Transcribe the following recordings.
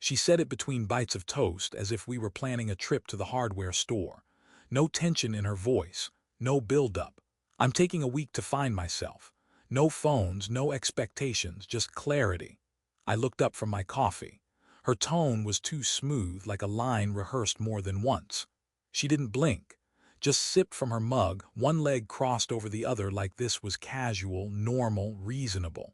She said it between bites of toast as if we were planning a trip to the hardware store. No tension in her voice, no build-up. I'm taking a week to find myself. No phones, no expectations, just clarity. I looked up from my coffee. Her tone was too smooth, like a line rehearsed more than once. She didn't blink, just sipped from her mug, one leg crossed over the other like this was casual, normal, reasonable.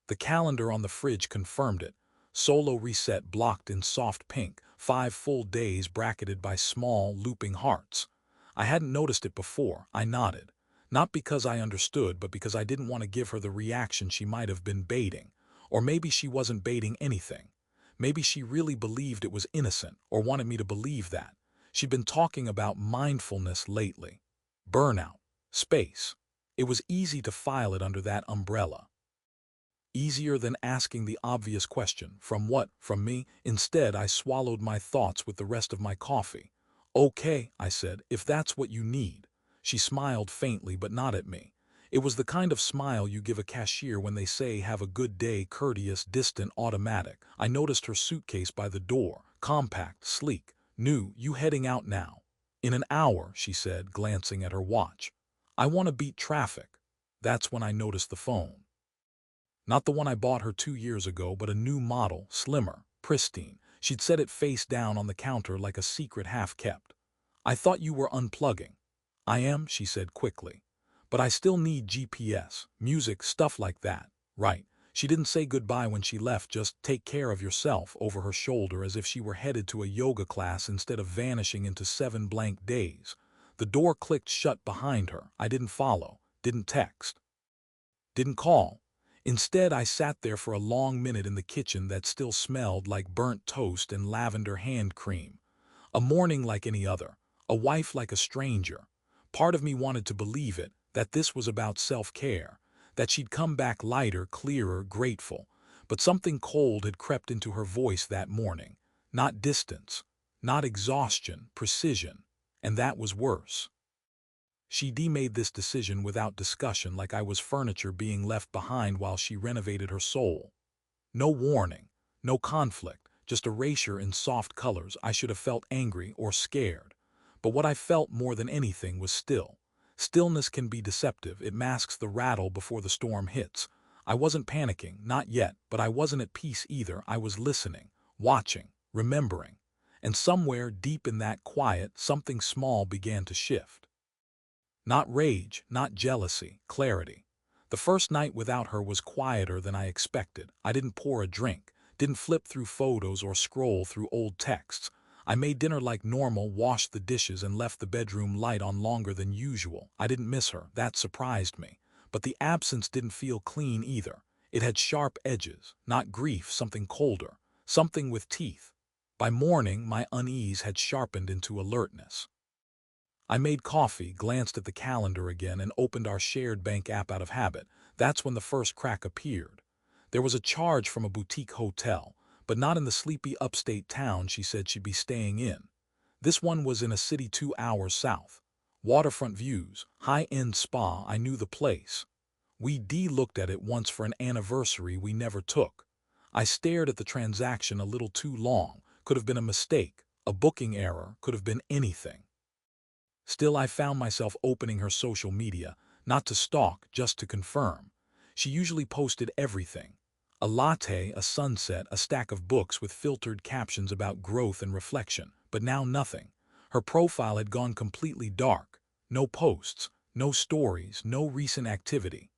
The calendar on the fridge confirmed it. Solo reset blocked in soft pink, 5 full days bracketed by small, looping hearts. I hadn't noticed it before. I nodded. Not because I understood, but because I didn't want to give her the reaction she might have been baiting. Or maybe she wasn't baiting anything. Maybe she really believed it was innocent, or wanted me to believe that. She'd been talking about mindfulness lately. Burnout. Space. It was easy to file it under that umbrella. Easier than asking the obvious question, from what, from me? Instead, I swallowed my thoughts with the rest of my coffee. Okay, I said, if that's what you need. She smiled faintly, but not at me. It was the kind of smile you give a cashier when they say have a good day, courteous, distant, automatic. I noticed her suitcase by the door, compact, sleek, new. You heading out now? In an hour, she said, glancing at her watch. I want to beat traffic. That's when I noticed the phone. Not the one I bought her 2 years ago, but a new model, slimmer, pristine. She'd set it face down on the counter like a secret half-kept. I thought you were unplugging. I am, she said quickly. But I still need GPS, music, stuff like that. Right. She didn't say goodbye when she left, just take care of yourself over her shoulder as if she were headed to a yoga class instead of vanishing into 7 blank days. The door clicked shut behind her. I didn't follow, didn't text, didn't call. Instead, I sat there for a long minute in the kitchen that still smelled like burnt toast and lavender hand cream. A morning like any other, a wife like a stranger. Part of me wanted to believe it, that this was about self-care, that she'd come back lighter, clearer, grateful. But something cold had crept into her voice that morning. Not distance, not exhaustion, precision. And that was worse. She made this decision without discussion, like I was furniture being left behind while she renovated her soul. No warning, no conflict, just erasure in soft colors. I should have felt angry or scared. But what I felt more than anything was still. Stillness can be deceptive. It masks the rattle before the storm hits. I wasn't panicking, not yet, but I wasn't at peace either. I was listening, watching, remembering. And somewhere deep in that quiet, something small began to shift. Not rage, not jealousy, clarity. The first night without her was quieter than I expected. I didn't pour a drink, didn't flip through photos or scroll through old texts. I made dinner like normal, washed the dishes, and left the bedroom light on longer than usual. I didn't miss her. That surprised me. But the absence didn't feel clean either. It had sharp edges, not grief, something colder, something with teeth. By morning, my unease had sharpened into alertness. I made coffee, glanced at the calendar again, and opened our shared bank app out of habit. That's when the first crack appeared. There was a charge from a boutique hotel, but not in the sleepy upstate town she said she'd be staying in. This one was in a city 2 hours south. Waterfront views, high-end spa. I knew the place. We looked at it once for an anniversary we never took. I stared at the transaction a little too long. Could have been a mistake, a booking error, could have been anything. Still, I found myself opening her social media, not to stalk, just to confirm. She usually posted everything. A latte, a sunset, a stack of books with filtered captions about growth and reflection. But now nothing. Her profile had gone completely dark. No posts, no stories, no recent activity.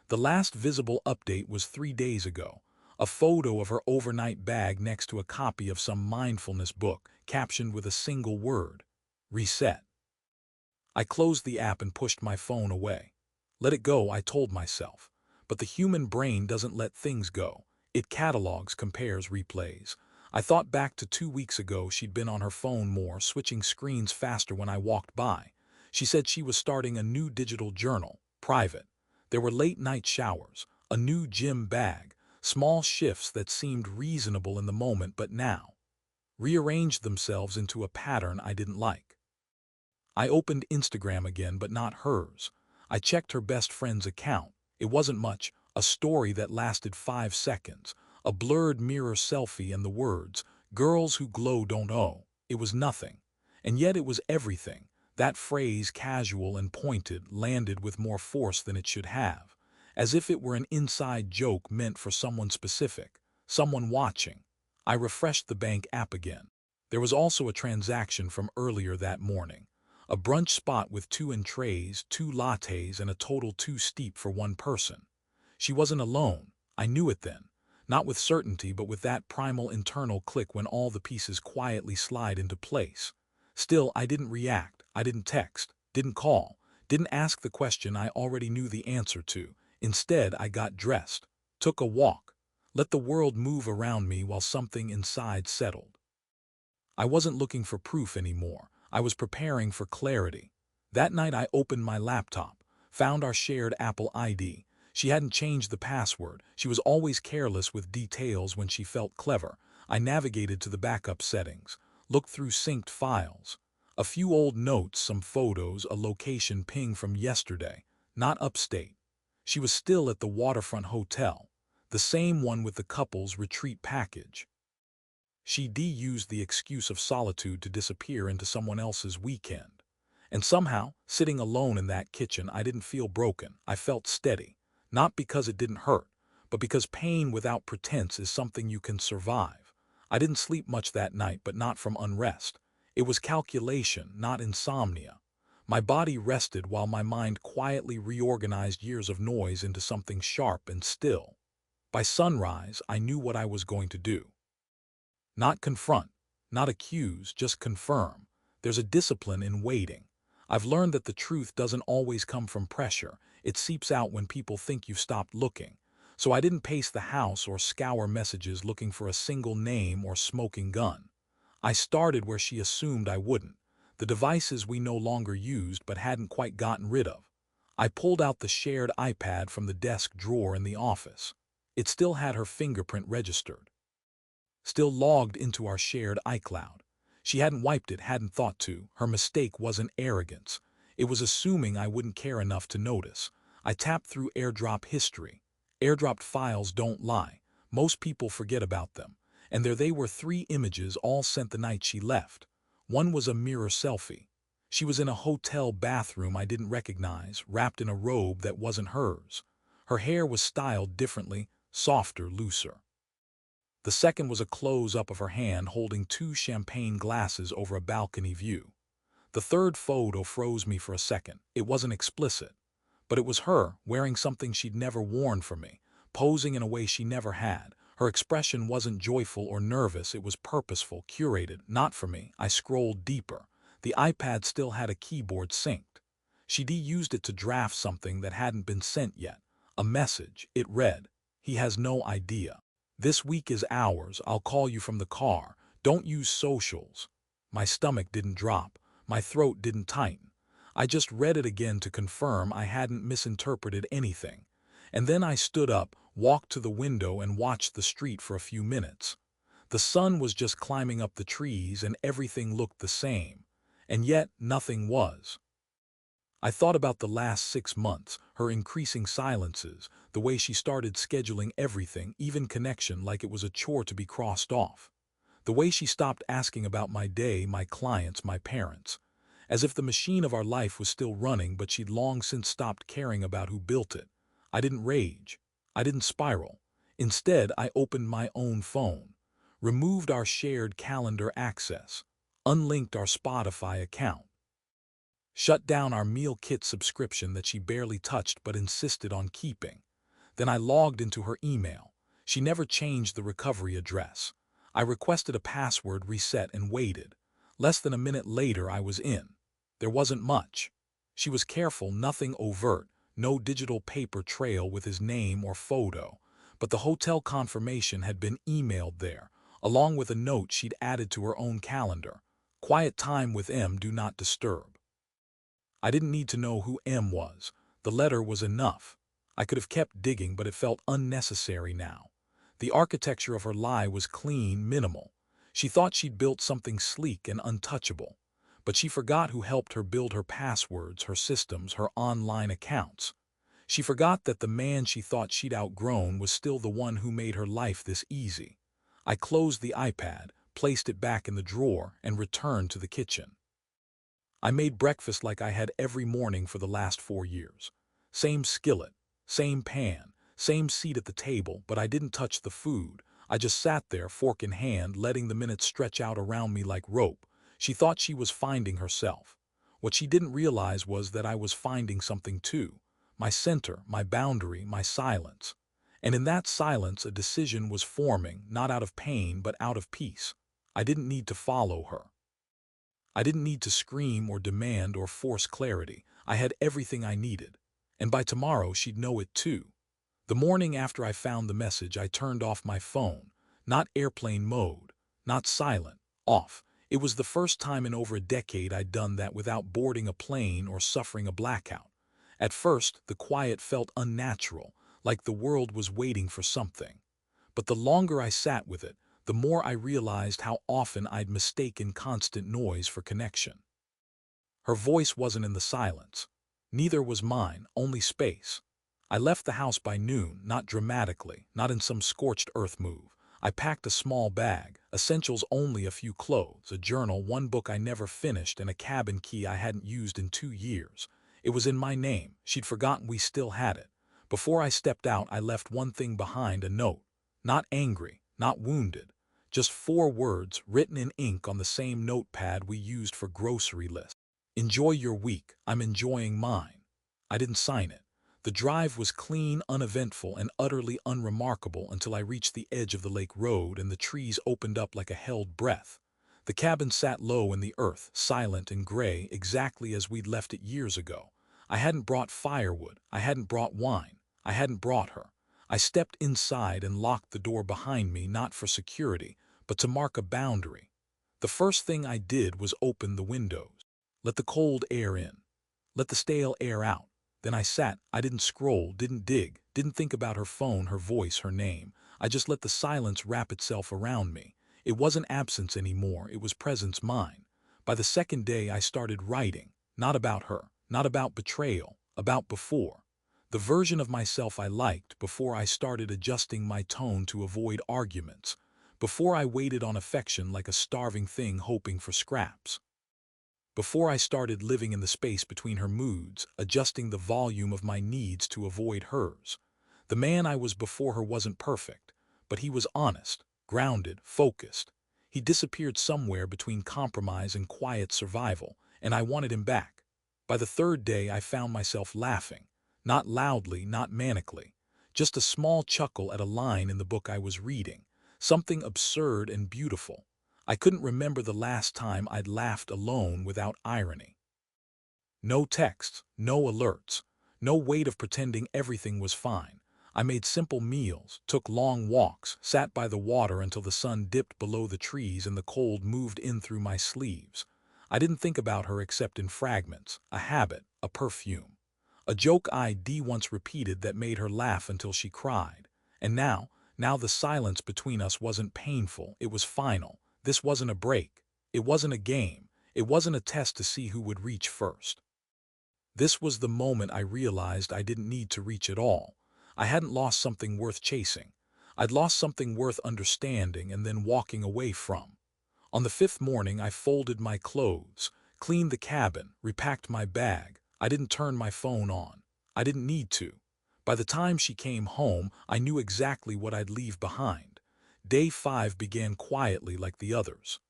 The last visible update was 3 days ago. A photo of her overnight bag next to a copy of some mindfulness book, captioned with a single word: reset. I closed the app and pushed my phone away. Let it go, I told myself. But the human brain doesn't let things go. It catalogs, compares, replays. I thought back to 2 weeks ago. She'd been on her phone more, switching screens faster when I walked by. She said she was starting a new digital journal, private. There were late-night showers, a new gym bag, small shifts that seemed reasonable in the moment but now rearranged themselves into a pattern I didn't like. I opened Instagram again, but not hers. I checked her best friend's account. It wasn't much, a story that lasted 5 seconds, A blurred mirror selfie and the words, "Girls who glow don't owe." It was nothing. And yet it was everything. That phrase, casual and pointed, landed with more force than it should have, as if it were an inside joke meant for someone specific, someone watching. I refreshed the bank app again. There was also a transaction from earlier that morning. A brunch spot with 2 entrees, 2 lattes, and a total too steep for one person. She wasn't alone. I knew it then. Not with certainty, but with that primal internal click when all the pieces quietly slide into place. Still, I didn't react. I didn't text, didn't call, didn't ask the question I already knew the answer to. Instead, I got dressed, took a walk, let the world move around me while something inside settled. I wasn't looking for proof anymore. I was preparing for clarity. That night I opened my laptop, found our shared Apple ID. She hadn't changed the password. She was always careless with details when she felt clever. I navigated to the backup settings, looked through synced files. A few old notes, some photos, a location ping from yesterday. Not upstate. She was still at the waterfront hotel, the same one with the couple's retreat package. She used the excuse of solitude to disappear into someone else's weekend. And somehow, sitting alone in that kitchen, I didn't feel broken. I felt steady. Not because it didn't hurt, but because pain without pretense is something you can survive. I didn't sleep much that night, but not from unrest. It was calculation, not insomnia. My body rested while my mind quietly reorganized years of noise into something sharp and still. By sunrise, I knew what I was going to do. Not confront, not accuse, just confirm. There's a discipline in waiting. I've learned that the truth doesn't always come from pressure. It seeps out when people think you've stopped looking. So I didn't pace the house or scour messages looking for a single name or smoking gun. I started where she assumed I wouldn't. The devices we no longer used but hadn't quite gotten rid of. I pulled out the shared iPad from the desk drawer in the office. It still had her fingerprint registered, still logged into our shared iCloud. She hadn't wiped it, hadn't thought to. Her mistake wasn't arrogance. It was assuming I wouldn't care enough to notice. I tapped through AirDrop history. AirDropped files don't lie. Most people forget about them. And there they were, 3 images, all sent the night she left. One was a mirror selfie. She was in a hotel bathroom I didn't recognize, wrapped in a robe that wasn't hers. Her hair was styled differently, softer, looser. The second was a close-up of her hand holding 2 champagne glasses over a balcony view. The third photo froze me for a second. It wasn't explicit, but it was her, wearing something she'd never worn for me, posing in a way she never had. Her expression wasn't joyful or nervous, it was purposeful, curated, not for me. I scrolled deeper. The iPad still had a keyboard synced. She'd used it to draft something that hadn't been sent yet. A message. It read, "He has no idea. This week is ours. I'll call you from the car. Don't use socials." My stomach didn't drop. My throat didn't tighten. I just read it again to confirm I hadn't misinterpreted anything. And then I stood up, walked to the window, and watched the street for a few minutes. The sun was just climbing up the trees and everything looked the same. And yet nothing was. I thought about the last 6 months, her increasing silences, the way she started scheduling everything, even connection, like it was a chore to be crossed off. The way she stopped asking about my day, my clients, my parents. As if the machine of our life was still running, but she'd long since stopped caring about who built it. I didn't rage. I didn't spiral. Instead, I opened my own phone, removed our shared calendar access, unlinked our Spotify account, shut down our meal kit subscription that she barely touched but insisted on keeping. Then I logged into her email. She never changed the recovery address. I requested a password reset and waited. Less than a minute later, I was in. There wasn't much. She was careful, nothing overt, no digital paper trail with his name or photo. But the hotel confirmation had been emailed there, along with a note she'd added to her own calendar. Quiet time with M, do not disturb. I didn't need to know who M was. The letter was enough. I could have kept digging, but it felt unnecessary now. The architecture of her lie was clean, minimal. She thought she'd built something sleek and untouchable. But she forgot who helped her build her passwords, her systems, her online accounts. She forgot that the man she thought she'd outgrown was still the one who made her life this easy. I closed the iPad, placed it back in the drawer, and returned to the kitchen. I made breakfast like I had every morning for the last 4 years. Same skillet, same pan, same seat at the table, but I didn't touch the food. I just sat there, fork in hand, letting the minutes stretch out around me like rope. She thought she was finding herself. What she didn't realize was that I was finding something too. My center, my boundary, my silence. And in that silence, a decision was forming, not out of pain, but out of peace. I didn't need to follow her. I didn't need to scream or demand or force clarity. I had everything I needed. And by tomorrow, she'd know it too. The morning after I found the message, I turned off my phone. Not airplane mode, not silent, off. It was the first time in over a decade I'd done that without boarding a plane or suffering a blackout. At first, the quiet felt unnatural, like the world was waiting for something. But the longer I sat with it, the more I realized how often I'd mistaken constant noise for connection. Her voice wasn't in the silence. Neither was mine, only space. I left the house by noon, not dramatically, not in some scorched earth move. I packed a small bag, essentials only, a few clothes, a journal, one book I never finished, and a cabin key I hadn't used in 2 years. It was in my name. She'd forgotten we still had it. Before I stepped out, I left one thing behind, a note. Not angry, not wounded. Just 4 words written in ink on the same notepad we used for grocery lists. Enjoy your week. I'm enjoying mine. I didn't sign it. The drive was clean, uneventful, and utterly unremarkable until I reached the edge of the lake road and the trees opened up like a held breath. The cabin sat low in the earth, silent and gray, exactly as we'd left it years ago. I hadn't brought firewood. I hadn't brought wine. I hadn't brought her. I stepped inside and locked the door behind me, not for security, but to mark a boundary. The first thing I did was open the windows. Let the cold air in. Let the stale air out. Then I sat. I didn't scroll, didn't dig, didn't think about her phone, her voice, her name. I just let the silence wrap itself around me. It wasn't absence anymore, it was presence mine. By the second day I started writing, not about her, not about betrayal, about before. The version of myself I liked, before I started adjusting my tone to avoid arguments, before I waited on affection like a starving thing hoping for scraps. Before I started living in the space between her moods, adjusting the volume of my needs to avoid hers. The man I was before her wasn't perfect, but he was honest, grounded, focused. He disappeared somewhere between compromise and quiet survival, and I wanted him back. By the third day, I found myself laughing, not loudly, not manically, just a small chuckle at a line in the book I was reading, something absurd and beautiful. I couldn't remember the last time I'd laughed alone without irony. No texts, no alerts, no weight of pretending everything was fine. I made simple meals, took long walks, sat by the water until the sun dipped below the trees and the cold moved in through my sleeves. I didn't think about her except in fragments, a habit, a perfume. A joke I'd once repeated that made her laugh until she cried. And now the silence between us wasn't painful, it was final. This wasn't a break. It wasn't a game. It wasn't a test to see who would reach first. This was the moment I realized I didn't need to reach at all. I hadn't lost something worth chasing. I'd lost something worth understanding and then walking away from. On the fifth morning, I folded my clothes, cleaned the cabin, repacked my bag. I didn't turn my phone on. I didn't need to. By the time she came home, I knew exactly what I'd leave behind. Day 5 began quietly like the others.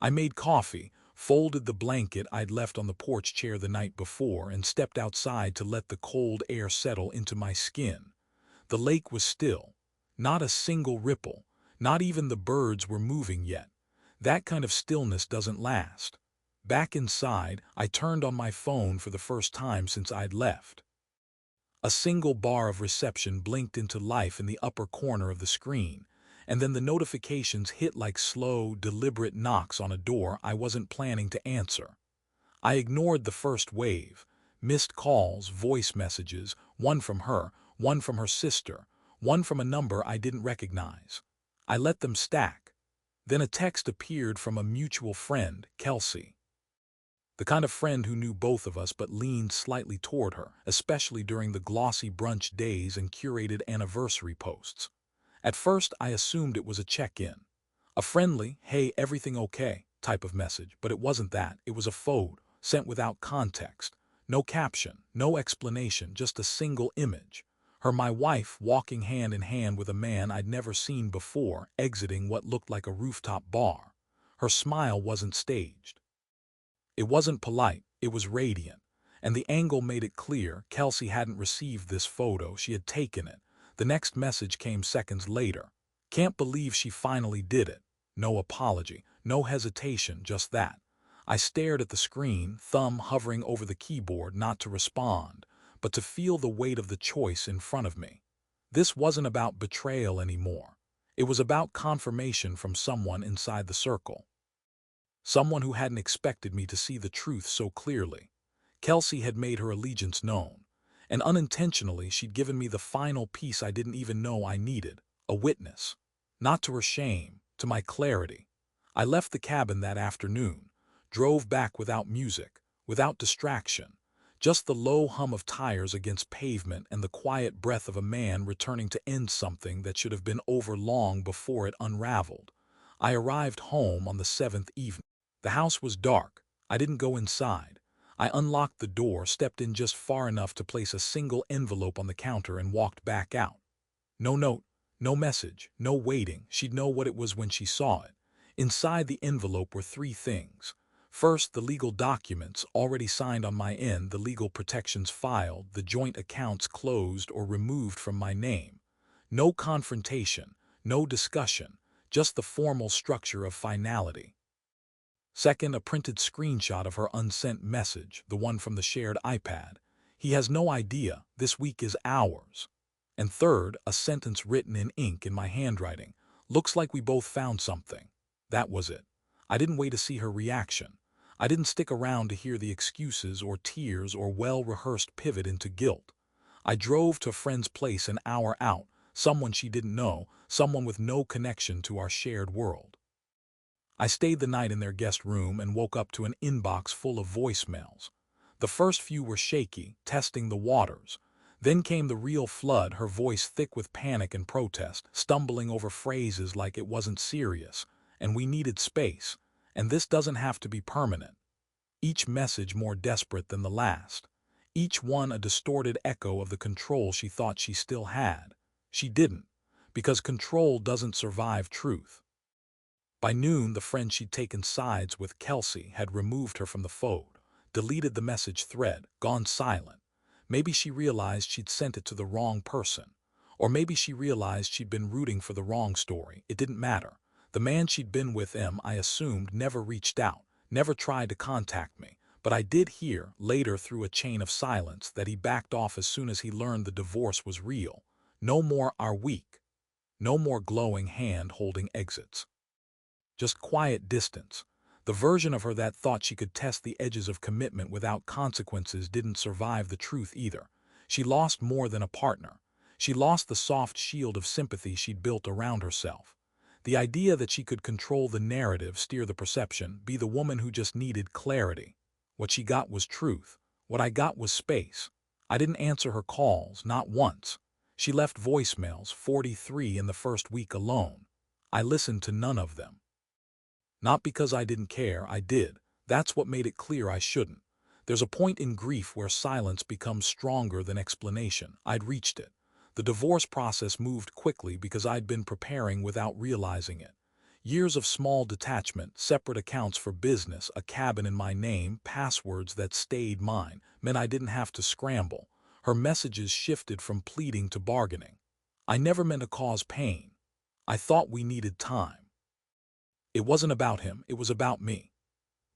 I made coffee, folded the blanket I'd left on the porch chair the night before, and stepped outside to let the cold air settle into my skin. The lake was still. Not a single ripple. Not even the birds were moving yet. That kind of stillness doesn't last. Back inside, I turned on my phone for the first time since I'd left. A single bar of reception blinked into life in the upper corner of the screen, and then the notifications hit like slow, deliberate knocks on a door I wasn't planning to answer. I ignored the first wave. Missed calls, voice messages, one from her sister, one from a number I didn't recognize. I let them stack. Then a text appeared from a mutual friend, Kelsey. The kind of friend who knew both of us but leaned slightly toward her, especially during the glossy brunch days and curated anniversary posts. At first, I assumed it was a check-in. A friendly, "Hey, everything okay?" type of message, but it wasn't that. It was a photo, sent without context. No caption, no explanation, just a single image. My wife walking hand in hand with a man I'd never seen before, exiting what looked like a rooftop bar. Her smile wasn't staged. It wasn't polite, it was radiant. And the angle made it clear Kelsey hadn't received this photo, she had taken it. The next message came seconds later. "Can't believe she finally did it." No apology, no hesitation, just that. I stared at the screen, thumb hovering over the keyboard, not to respond, but to feel the weight of the choice in front of me. This wasn't about betrayal anymore. It was about confirmation from someone inside the circle. Someone who hadn't expected me to see the truth so clearly. Kelsey had made her allegiance known, and unintentionally she'd given me the final piece I didn't even know I needed, a witness. Not to her shame, to my clarity. I left the cabin that afternoon, drove back without music, without distraction, just the low hum of tires against pavement and the quiet breath of a man returning to end something that should have been over long before it unraveled. I arrived home on the 7th evening. The house was dark. I didn't go inside. I unlocked the door, stepped in just far enough to place a single envelope on the counter and walked back out. No note, no message, no waiting. She'd know what it was when she saw it. Inside the envelope were 3 things. First, the legal documents, already signed on my end, the legal protections filed, the joint accounts closed or removed from my name. No confrontation, no discussion, just the formal structure of finality. Second, a printed screenshot of her unsent message, the one from the shared iPad. "He has no idea, this week is ours." And third, a sentence written in ink in my handwriting. "Looks like we both found something." That was it. I didn't wait to see her reaction. I didn't stick around to hear the excuses or tears or well-rehearsed pivot into guilt. I drove to a friend's place an hour out, someone she didn't know, someone with no connection to our shared world. I stayed the night in their guest room and woke up to an inbox full of voicemails. The first few were shaky, testing the waters. Then came the real flood, her voice thick with panic and protest, stumbling over phrases like "it wasn't serious," and "we needed space," and "this doesn't have to be permanent." Each message more desperate than the last. Each one a distorted echo of the control she thought she still had. She didn't, because control doesn't survive truth. By noon, the friend she'd taken sides with, Kelsey, had removed her from the phone, deleted the message thread, gone silent. Maybe she realized she'd sent it to the wrong person. Or maybe she realized she'd been rooting for the wrong story. It didn't matter. The man she'd been with, I assumed, never reached out, never tried to contact me. But I did hear, later through a chain of silence, that he backed off as soon as he learned the divorce was real. No more "are weak." No more glowing hand-holding exits. Just quiet distance. The version of her that thought she could test the edges of commitment without consequences didn't survive the truth either. She lost more than a partner. She lost the soft shield of sympathy she'd built around herself. The idea that she could control the narrative, steer the perception, be the woman who just needed clarity. What she got was truth. What I got was space. I didn't answer her calls, not once. She left voicemails, 43 in the first week alone. I listened to none of them. Not because I didn't care, I did. That's what made it clear I shouldn't. There's a point in grief where silence becomes stronger than explanation. I'd reached it. The divorce process moved quickly because I'd been preparing without realizing it. Years of small detachment, separate accounts for business, a cabin in my name, passwords that stayed mine, meant I didn't have to scramble. Her messages shifted from pleading to bargaining. I never meant to cause pain. I thought we needed time. It wasn't about him, it was about me.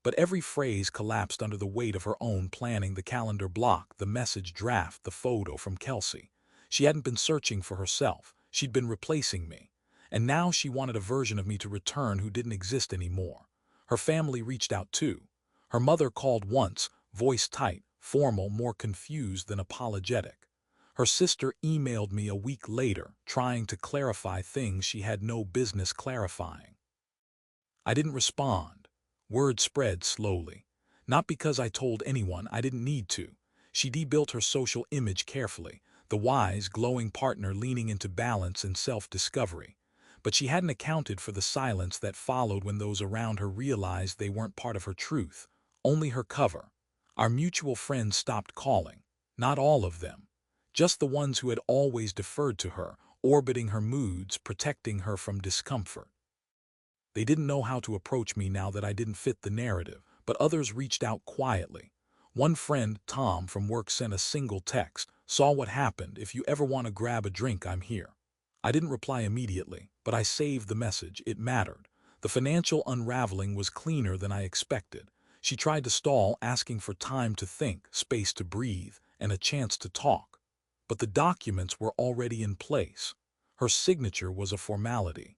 But every phrase collapsed under the weight of her own planning, the calendar block, the message draft, the photo from Kelsey. She hadn't been searching for herself, she'd been replacing me. And now she wanted a version of me to return who didn't exist anymore. Her family reached out too. Her mother called once, voice tight, formal, more confused than apologetic. Her sister emailed me a week later, trying to clarify things she had no business clarifying. I didn't respond. Word spread slowly. Not because I told anyone, I didn't need to. She debuilt her social image carefully, the wise, glowing partner leaning into balance and self-discovery. But she hadn't accounted for the silence that followed when those around her realized they weren't part of her truth, only her cover. Our mutual friends stopped calling. Not all of them. Just the ones who had always deferred to her, orbiting her moods, protecting her from discomfort. They didn't know how to approach me now that I didn't fit the narrative, but others reached out quietly. One friend, Tom, from work sent a single text, "Saw what happened. If you ever want to grab a drink, I'm here." I didn't reply immediately, but I saved the message. It mattered. The financial unraveling was cleaner than I expected. She tried to stall, asking for time to think, space to breathe, and a chance to talk. But the documents were already in place. Her signature was a formality.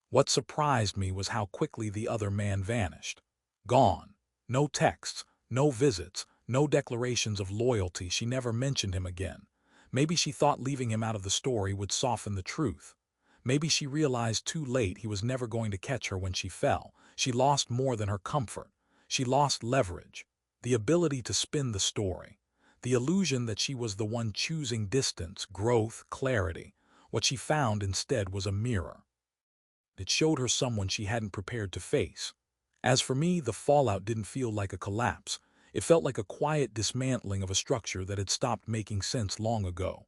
What surprised me was how quickly the other man vanished. Gone. No texts, no visits, no declarations of loyalty. She never mentioned him again. Maybe she thought leaving him out of the story would soften the truth. Maybe she realized too late he was never going to catch her when she fell. She lost more than her comfort. She lost leverage, the ability to spin the story, the illusion that she was the one choosing distance, growth, clarity. What she found instead was a mirror. It showed her someone she hadn't prepared to face. As for me, the fallout didn't feel like a collapse. It felt like a quiet dismantling of a structure that had stopped making sense long ago.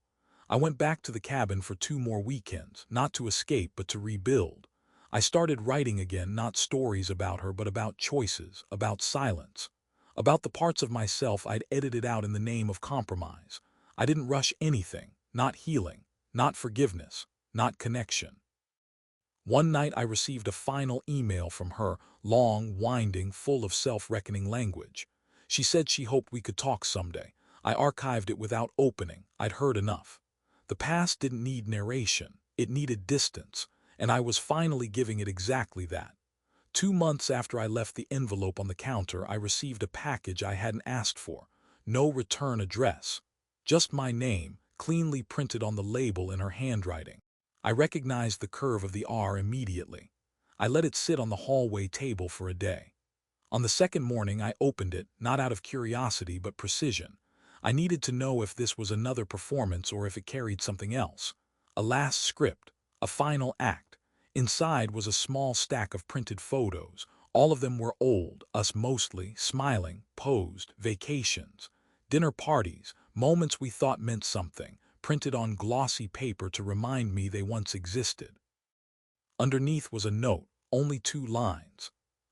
I went back to the cabin for 2 more weekends, not to escape but to rebuild. I started writing again, not stories about her but about choices, about silence, about the parts of myself I'd edited out in the name of compromise. I didn't rush anything, not healing, not forgiveness, not connection. One night I received a final email from her, long, winding, full of self-reckoning language. She said she hoped we could talk someday. I archived it without opening. I'd heard enough. The past didn't need narration. It needed distance, and I was finally giving it exactly that. 2 months after I left the envelope on the counter, I received a package I hadn't asked for. No return address. Just my name, cleanly printed on the label in her handwriting. I recognized the curve of the R immediately. I let it sit on the hallway table for a day. On the second morning, I opened it, not out of curiosity but precision. I needed to know if this was another performance or if it carried something else. A last script, a final act. Inside was a small stack of printed photos. All of them were old, us mostly, smiling, posed, vacations, dinner parties, moments we thought meant something, printed on glossy paper to remind me they once existed. Underneath was a note, only 2 lines.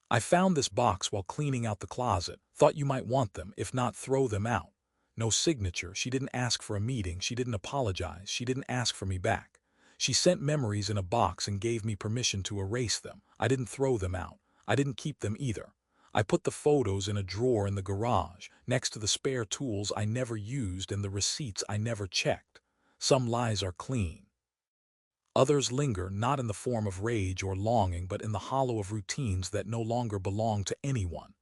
"I found this box while cleaning out the closet. Thought you might want them, if not throw them out." No signature. She didn't ask for a meeting. She didn't apologize. She didn't ask for me back. She sent memories in a box and gave me permission to erase them. I didn't throw them out. I didn't keep them either. I put the photos in a drawer in the garage, next to the spare tools I never used and the receipts I never checked. Some lies are clean. Others linger, not in the form of rage or longing, but in the hollow of routines that no longer belong to anyone.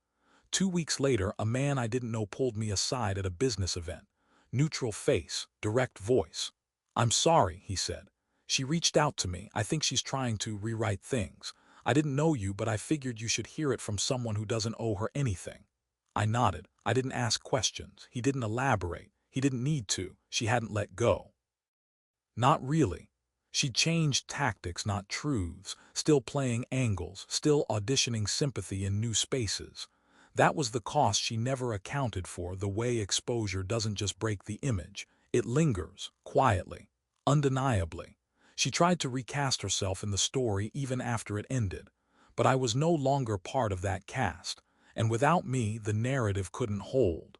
2 weeks later, a man I didn't know pulled me aside at a business event. Neutral face, direct voice. "I'm sorry," he said. "She reached out to me. I think she's trying to rewrite things. I didn't know you, but I figured you should hear it from someone who doesn't owe her anything." I nodded. I didn't ask questions. He didn't elaborate. He didn't need to. She hadn't let go. Not really. She'd changed tactics, not truths, still playing angles, still auditioning sympathy in new spaces. That was the cost she never accounted for, the way exposure doesn't just break the image. It lingers, quietly, undeniably. She tried to recast herself in the story even after it ended. But I was no longer part of that cast, and without me, the narrative couldn't hold.